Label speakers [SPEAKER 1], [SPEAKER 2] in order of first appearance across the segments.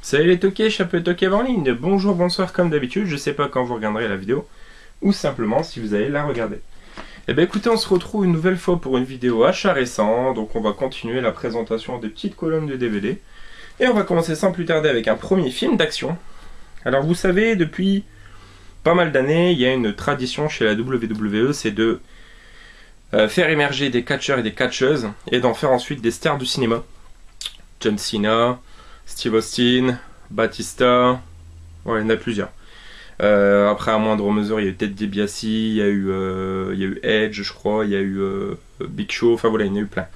[SPEAKER 1] Salut les toqués, chapeau toqué en ligne, bonjour, bonsoir comme d'habitude, je sais pas quand vous regarderez la vidéo, ou simplement si vous allez la regarder. Eh bien écoutez, on se retrouve une nouvelle fois pour une vidéo achat récent, donc on va continuer la présentation des petites colonnes de DVD, et on va commencer sans plus tarder avec un premier film d'action. Alors vous savez, depuis pas mal d'années, il y a une tradition chez la WWE, c'est de faire émerger des catcheurs et des catcheuses, et d'en faire ensuite des stars du cinéma. John Cena, Steve Austin, Batista, ouais, il y en a plusieurs. Après, à moindre mesure, il y a eu Ted DiBiase, il y a eu Edge, je crois, il y a eu Big Show, enfin voilà, il y en a eu plein.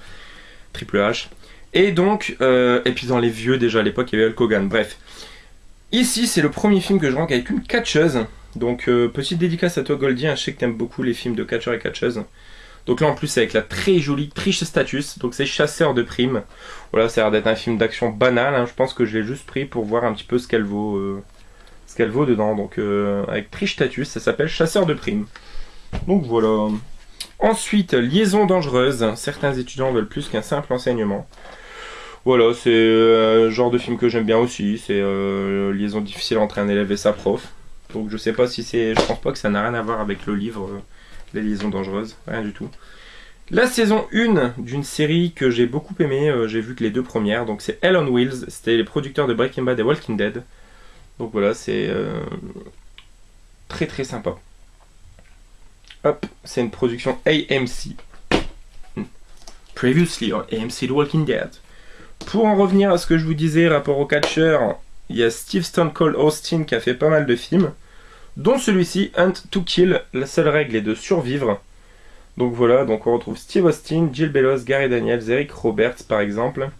[SPEAKER 1] Triple H. Et donc, et puis dans les vieux, déjà à l'époque, il y avait Hulk Hogan. Bref. Ici, c'est le premier film que je rank avec une catcheuse. Donc, petite dédicace à toi, Goldie, hein, je sais que t'aimes beaucoup les films de catcheurs et catcheuses. Donc là en plus c'est avec la très jolie Trish Stratus, donc c'est Chasseur de primes. Voilà, ça a l'air d'être un film d'action banal, hein. Je pense que je l'ai juste pris pour voir un petit peu ce qu'elle vaut dedans. Donc avec Trish Stratus, ça s'appelle Chasseur de primes. Donc voilà. Ensuite, Liaison dangereuse, certains étudiants veulent plus qu'un simple enseignement. Voilà, c'est le genre de film que j'aime bien aussi, c'est liaison difficile entre un élève et sa prof. Donc je sais pas si c'est, je pense pas que ça n'a rien à voir avec le livre. Les liaisons dangereuses, rien du tout. La saison 1 d'une série que j'ai beaucoup aimée, j'ai vu que les deux premières, donc c'est Hell on Wheels, c'était les producteurs de Breaking Bad et Walking Dead. Donc voilà, c'est très très sympa. Hop, c'est une production AMC. Previously on AMC The Walking Dead. Pour en revenir à ce que je vous disais, rapport au catcheur, il y a Steve Stone Cold Austin qui a fait pas mal de films, dont celui-ci, Hunt to Kill. La seule règle est de survivre. Donc voilà, donc on retrouve Steve Austin, Jill Bellows, Gary Daniels, Eric Roberts par exemple.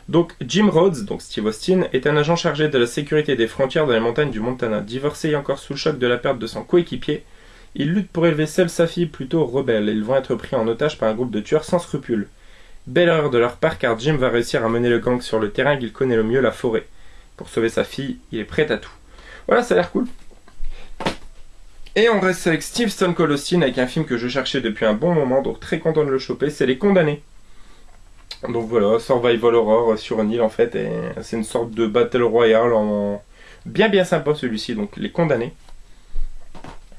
[SPEAKER 1] Donc Jim Rhodes, donc Steve Austin, est un agent chargé de la sécurité des frontières dans les montagnes du Montana. Divorcé et encore sous le choc de la perte de son coéquipier, il lutte pour élever seule sa fille plutôt rebelle. Ils vont être pris en otage par un groupe de tueurs sans scrupules. Belle erreur de leur part car Jim va réussir à mener le gang sur le terrain qu'il connaît le mieux, la forêt. Pour sauver sa fille, il est prêt à tout. Voilà, ça a l'air cool. Et on reste avec Steve Stone Cold Austin avec un film que je cherchais depuis un bon moment, donc très content de le choper, c'est Les Condamnés. Donc voilà, survival horror sur une île en fait, et c'est une sorte de battle royale en bien sympa celui-ci, donc Les Condamnés.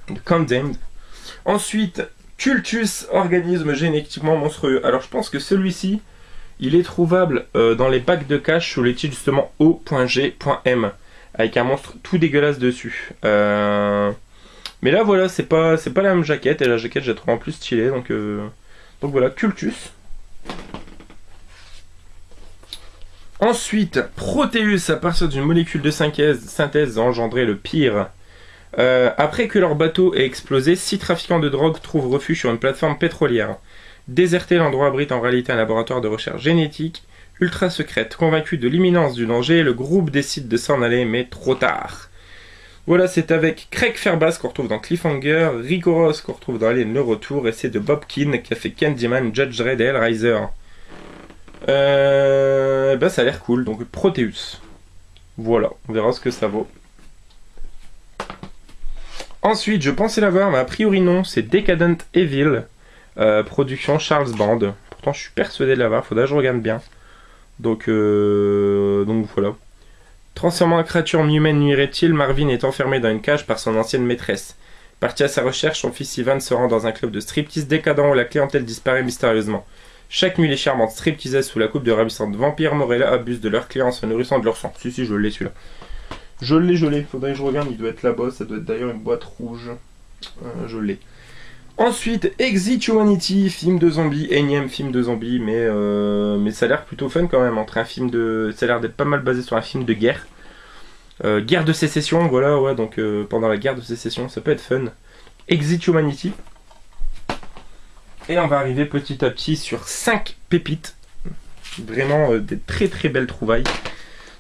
[SPEAKER 1] The Condemned. Ensuite, Cultus, organisme génétiquement monstrueux. Alors je pense que celui-ci, il est trouvable dans les bacs de cash sous les titres justement O.G.M, avec un monstre tout dégueulasse dessus. Mais là voilà, c'est pas la même jaquette, et la jaquette je la trouve en plus stylée, donc voilà, Cultus. Ensuite, Proteus, à partir d'une molécule de synthèse a engendré le pire. Après que leur bateau ait explosé, 6 trafiquants de drogue trouvent refuge sur une plateforme pétrolière. Déserté, l'endroit abrite en réalité un laboratoire de recherche génétique ultra secrète. Convaincu de l'imminence du danger, le groupe décide de s'en aller, mais trop tard. Voilà, c'est avec Craig Fairbanks qu'on retrouve dans Cliffhanger, Rico Ross qu'on retrouve dans Alien le Retour, et c'est de Bob Keane qui a fait Candyman, Judge Dredd et Hellraiser. Ça a l'air cool, donc Proteus. Voilà, on verra ce que ça vaut. Ensuite, je pensais l'avoir, mais a priori non, c'est Decadent Evil, production Charles Band. Pourtant, je suis persuadé de l'avoir, faudra que je regarde bien. Donc voilà. Transformant en créature mi-humaine mi-reptile, Marvin est enfermé dans une cage par son ancienne maîtresse. Parti à sa recherche, son fils Ivan se rend dans un club de striptease décadent où la clientèle disparaît mystérieusement. Chaque nuit, les charmantes stripteaseuses sous la coupe de ravissantes vampires Morella abusent de leurs clients en se nourrissant de leur sang. Si, je l'ai celui-là. Je l'ai. Faudrait que je regarde, il doit être là-bas. Ça doit être d'ailleurs une boîte rouge. Je l'ai. Ensuite, Exit Humanity, film de zombies, énième film de zombies, mais ça a l'air plutôt fun quand même. Ça a l'air d'être pas mal basé sur un film de guerre. Guerre de sécession, voilà, ouais, donc pendant la guerre de sécession, ça peut être fun. Exit Humanity. Et on va arriver petit à petit sur 5 pépites. Vraiment des très très belles trouvailles.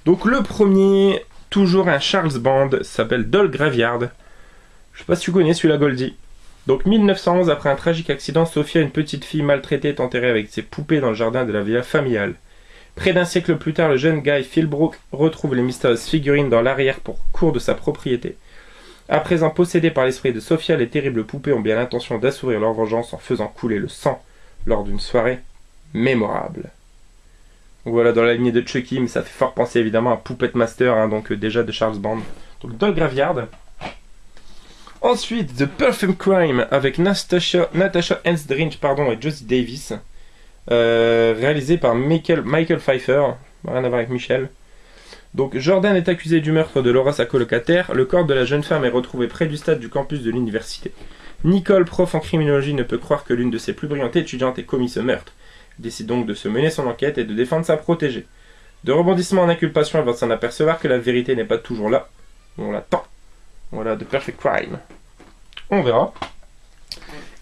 [SPEAKER 1] Donc le premier, toujours un Charles Band, s'appelle Doll Graveyard. Je sais pas si tu connais celui-là, Goldie. Donc 1911, après un tragique accident, Sophia, une petite fille maltraitée, est enterrée avec ses poupées dans le jardin de la villa familiale. Près d'un siècle plus tard, le jeune Guy Philbrook retrouve les mystérieuses figurines dans l'arrière-cour de sa propriété. À présent possédés par l'esprit de Sophia, les terribles poupées ont bien l'intention d'assouvir leur vengeance en faisant couler le sang lors d'une soirée mémorable. Voilà, dans la lignée de Chucky, mais ça fait fort penser évidemment à Puppet Master, hein, donc déjà de Charles Band. Donc Doll Graveyard. Ensuite, The Perfect Crime avec Natasha Henstridge et Josie Davis. Réalisé par Michael Pfeiffer. Rien à voir avec Michel. Donc Jordan est accusé du meurtre de Laura, sa colocataire. Le corps de la jeune femme est retrouvé près du stade du campus de l'université. Nicole, prof en criminologie, ne peut croire que l'une de ses plus brillantes étudiantes ait commis ce meurtre. Elle décide donc de se mener son enquête et de défendre sa protégée. De rebondissement en inculpation, elle va s'en apercevoir que la vérité n'est pas toujours là. On l'attend. Voilà, The Perfect Crime. On verra.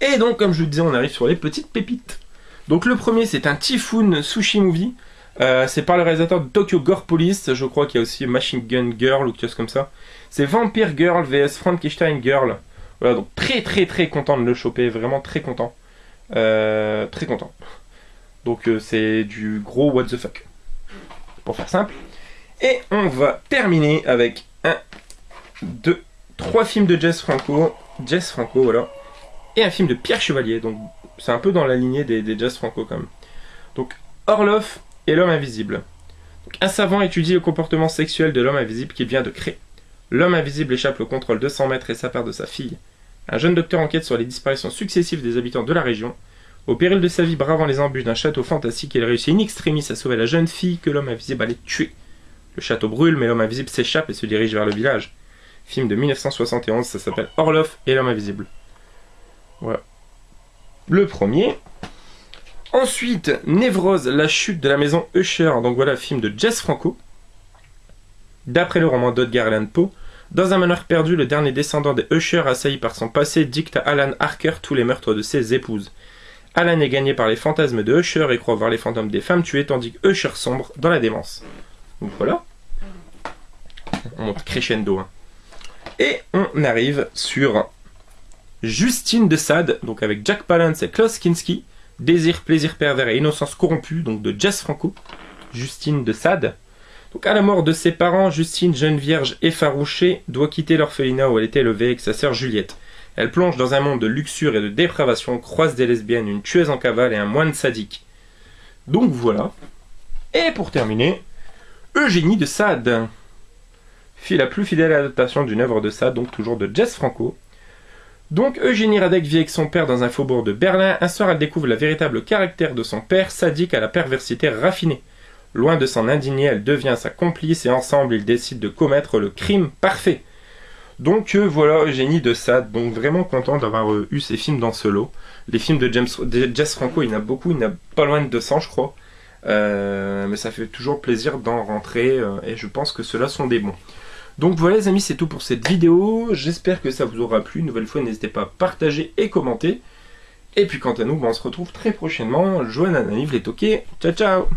[SPEAKER 1] Et donc, comme je vous disais, on arrive sur les petites pépites. Donc le premier, c'est un Typhoon Sushi Movie. C'est par le réalisateur de Tokyo Gore Police. Je crois qu'il y a aussi Machine Gun Girl ou quelque chose comme ça. C'est Vampire Girl vs Frankenstein Girl. Voilà, donc très content de le choper. Vraiment très content. Très content. Donc c'est du gros what the fuck. Pour faire simple. Et on va terminer avec 1, 2, 3 films de Jess Franco, voilà. Et un film de Pierre Chevalier. Donc c'est un peu dans la lignée des Jess Franco quand même. Donc Orloff et l'homme invisible. Donc, un savant étudie le comportement sexuel de l'homme invisible qu'il vient de créer. L'homme invisible échappe au contrôle de 100 mètres et s'appart de sa fille. Un jeune docteur enquête sur les disparitions successives des habitants de la région. Au péril de sa vie, bravant les embûches d'un château fantastique, il réussit in extremis à sauver la jeune fille que l'homme invisible allait tuer. Le château brûle, mais l'homme invisible s'échappe et se dirige vers le village. Film de 1971, ça s'appelle Orloff et l'homme invisible. Voilà. Le premier. Ensuite, Névrose, la chute de la maison Usher. Donc voilà, film de Jess Franco. D'après le roman d'Edgar Allan Poe, dans un manoir perdu, le dernier descendant des Usher, assailli par son passé, dicte à Alan Harker tous les meurtres de ses épouses. Alan est gagné par les fantasmes de Usher et croit voir les fantômes des femmes tuées, tandis que Usher sombre dans la démence. Donc voilà. On monte crescendo. Hein. Et on arrive sur Justine de Sade, donc avec Jack Palance et Klaus Kinski. Désir, plaisir pervers et innocence corrompue, donc de Jess Franco. Justine de Sade. Donc à la mort de ses parents, Justine, jeune vierge effarouchée, doit quitter l'orphelinat où elle était élevée avec sa sœur Juliette. Elle plonge dans un monde de luxure et de dépravation, croise des lesbiennes, une tueuse en cavale et un moine sadique. Donc voilà. Et pour terminer, Eugénie de Sade. La plus fidèle adaptation d'une œuvre de Sade, donc toujours de Jess Franco. Donc Eugénie Radek vit avec son père dans un faubourg de Berlin. Un soir, elle découvre le véritable caractère de son père, sadique à la perversité raffinée. Loin de s'en indigner, elle devient sa complice et ensemble, ils décident de commettre le crime parfait. Donc voilà, Eugénie de Sade. Donc vraiment content d'avoir eu ces films dans ce lot. Les films de Jess Franco, il y en a beaucoup, il y en a pas loin de 200 je crois. Mais ça fait toujours plaisir d'en rentrer et je pense que ceux-là sont des bons. Donc voilà les amis, c'est tout pour cette vidéo. J'espère que ça vous aura plu. Une nouvelle fois, n'hésitez pas à partager et commenter. Et puis quant à nous, on se retrouve très prochainement. Joanne, Ananiv, les toqués. Ciao ciao.